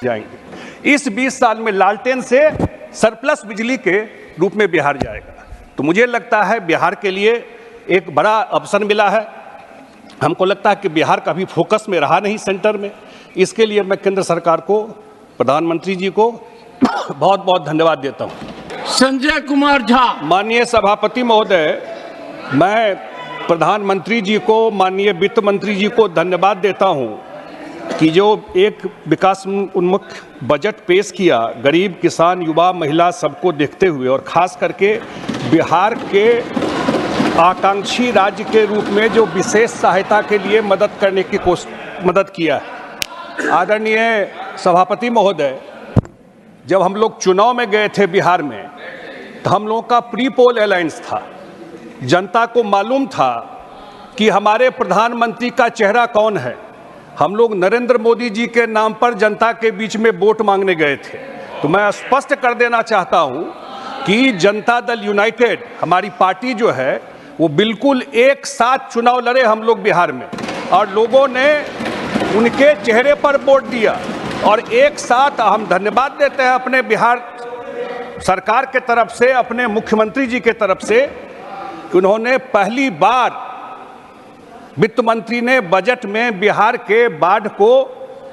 जाएंगे। इस 20 साल में लालटेन से सरप्लस बिजली के रूप में बिहार जाएगा। तो मुझे लगता है बिहार के लिए एक बड़ा अवसर मिला है। हमको लगता है कि बिहार का भी फोकस में रहा नहीं सेंटर में। इसके लिए मैं केंद्र सरकार को, प्रधानमंत्री जी को बहुत बहुत धन्यवाद देता हूं। संजय कुमार झा। माननीय सभापति महोदय, मैं प्रधानमंत्री जी को, माननीय वित्त मंत्री जी को धन्यवाद देता हूं कि जो एक विकास उन्मुख बजट पेश किया, गरीब, किसान, युवा, महिला सबको देखते हुए, और खास करके बिहार के आकांक्षी राज्य के रूप में जो विशेष सहायता के लिए मदद करने की मदद किया है। आदरणीय सभापति महोदय, जब हम लोग चुनाव में गए थे बिहार में, तो हम लोगों का प्री पोल अलायंस था। जनता को मालूम था कि हमारे प्रधानमंत्री का चेहरा कौन है। हम लोग नरेंद्र मोदी जी के नाम पर जनता के बीच में वोट मांगने गए थे। तो मैं स्पष्ट कर देना चाहता हूं कि जनता दल यूनाइटेड, हमारी पार्टी जो है, वो बिल्कुल एक साथ चुनाव लड़े हम लोग बिहार में, और लोगों ने उनके चेहरे पर वोट दिया। और एक साथ हम धन्यवाद देते हैं अपने बिहार सरकार के तरफ से, अपने मुख्यमंत्री जी के तरफ से, कि उन्होंने पहली बार, वित्त मंत्री ने बजट में बिहार के बाढ़ को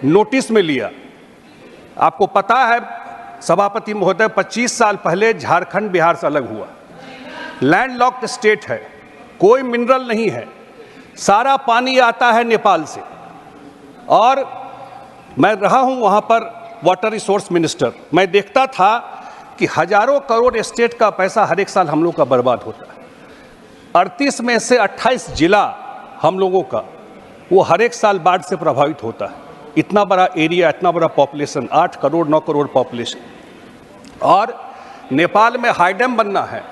नोटिस में लिया। आपको पता है सभापति महोदय, 25 साल पहले झारखंड बिहार से अलग हुआ। लैंडलॉक्ड स्टेट है, कोई मिनरल नहीं है, सारा पानी आता है नेपाल से। और मैं रहा हूं वहां पर वाटर रिसोर्स मिनिस्टर, मैं देखता था कि हजारों करोड़ स्टेट का पैसा हर एक साल हम लोग का बर्बाद होता है। 38 में से 28 जिला हम लोगों का, वो हर एक साल बाढ़ से प्रभावित होता है। इतना बड़ा एरिया, इतना बड़ा पॉपुलेशन, 8 करोड़ 9 करोड़ पॉपुलेशन, और नेपाल में हाई डैम बनना है।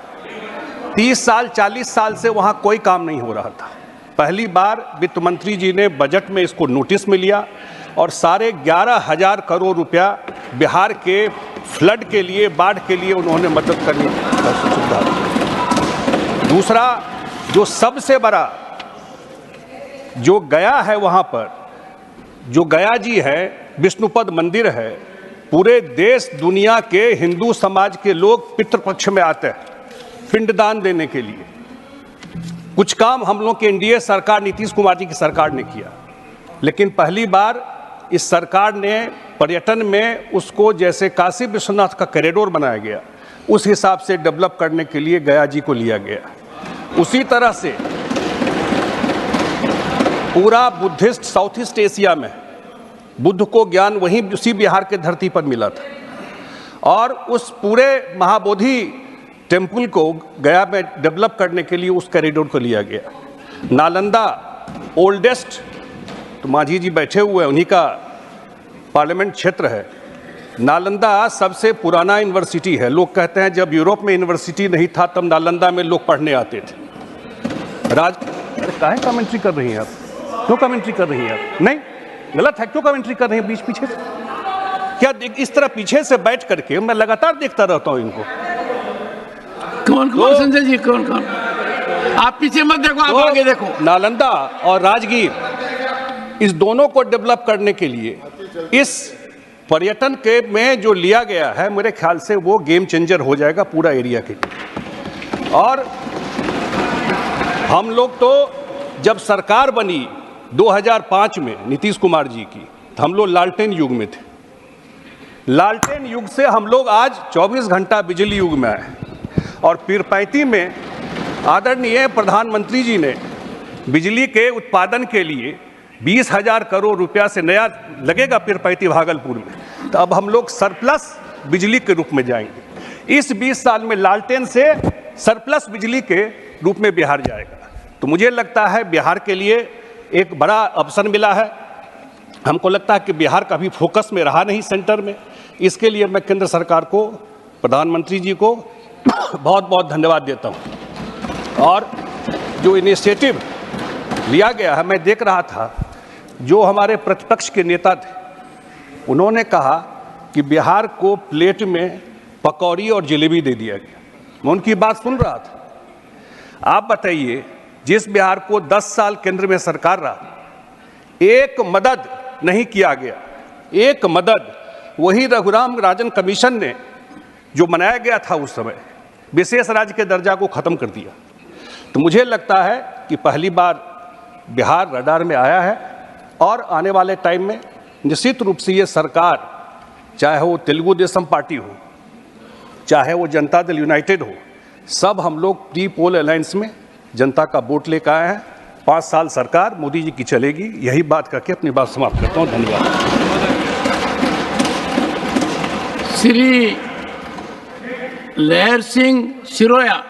30 साल 40 साल से वहाँ कोई काम नहीं हो रहा था। पहली बार वित्त मंत्री जी ने बजट में इसको नोटिस में लिया, और साढ़े 11,000 करोड़ रुपया बिहार के फ्लड के लिए, बाढ़ के लिए उन्होंने मदद करने की सुविधा दी। दूसरा, जो सबसे बड़ा जो गया है, वहाँ पर जो गया जी है, विष्णुपद मंदिर है, पूरे देश दुनिया के हिंदू समाज के लोग पितृपक्ष में आते हैं पिंडदान देने के लिए। कुछ काम हम लोग के एनडीए सरकार, नीतीश कुमार जी की सरकार ने किया, लेकिन पहली बार इस सरकार ने पर्यटन में उसको, जैसे काशी विश्वनाथ का कॉरिडोर बनाया गया, उस हिसाब से डेवलप करने के लिए गया जी को लिया गया। उसी तरह से पूरा बुद्धिस्ट साउथ ईस्ट एशिया में बुद्ध को ज्ञान वहीं उसी बिहार के धरती पर मिला था, और उस पूरे महाबोधि टेम्पल को गया में डेवलप करने के लिए उस कॉरिडोर को लिया गया। नालंदा ओल्डेस्ट, तो मांझी जी बैठे हुए हैं, उन्हीं का पार्लियामेंट क्षेत्र है। नालंदा सबसे पुराना यूनिवर्सिटी है। लोग कहते हैं जब यूरोप में यूनिवर्सिटी नहीं था तब नालंदा में लोग पढ़ने आते थे। अरे काहे कमेंट्री कर रही हैं आप? क्यों कमेंट्री कर रही हैं आप? नहीं, गलत है। क्यों कमेंट्री कर रही हैं बीच पीछे से? क्या इस तरह पीछे से बैठ करके मैं लगातार देखता रहता हूं इनको। कौन कौन संजय जी, कौन कौन? आप पीछे मत देखो, आप आगे देखो। नालंदा और राजगीर, इस दोनों को डेवलप करने के लिए इस पर्यटन के में जो लिया गया है, मेरे ख्याल से वो गेम चेंजर हो जाएगा पूरा एरिया के लिए। और हम लोग तो जब सरकार बनी 2005 में नीतीश कुमार जी की, तो हम लोग लालटेन युग में थे। लालटेन युग से हम लोग आज 24 घंटा बिजली युग में आए, और पीरपैंती में आदरणीय प्रधानमंत्री जी ने बिजली के उत्पादन के लिए 20,000 करोड़ रुपया से नया लगेगा पीरपैंती भागलपुर में। तो अब हम लोग सरप्लस बिजली के रूप में जाएंगे। इस 20 साल में लालटेन से सरप्लस बिजली के रूप में बिहार जाएगा। तो मुझे लगता है बिहार के लिए एक बड़ा अवसर मिला है। हमको लगता है कि बिहार का भी फोकस में रहा नहीं सेंटर में। इसके लिए मैं केंद्र सरकार को, प्रधानमंत्री जी को बहुत बहुत धन्यवाद देता हूँ। और जो इनिशिएटिव लिया गया है, मैं देख रहा था जो हमारे प्रतिपक्ष के नेता थे, उन्होंने कहा कि बिहार को प्लेट में पकौड़ी और जलेबी दे दिया गया। मैं उनकी बात सुन रहा था। आप बताइए, जिस बिहार को 10 साल केंद्र में सरकार रहा, एक मदद नहीं किया गया, एक मदद। वही रघुराम राजन कमीशन ने जो बनाया गया था उस समय विशेष राज्य के दर्जा को खत्म कर दिया। तो मुझे लगता है कि पहली बार बिहार रडार में आया है और आने वाले टाइम में निश्चित रूप से ये सरकार, चाहे वो तेलुगु देशम पार्टी हो, चाहे वो जनता दल यूनाइटेड हो, सब हम लोग प्री पोल अलायंस में जनता का वोट लेकर आए हैं। 5 साल सरकार मोदी जी की चलेगी। यही बात करके अपनी बात समाप्त करता हूँ। धन्यवाद। श्री लहर सिंह सिरोया।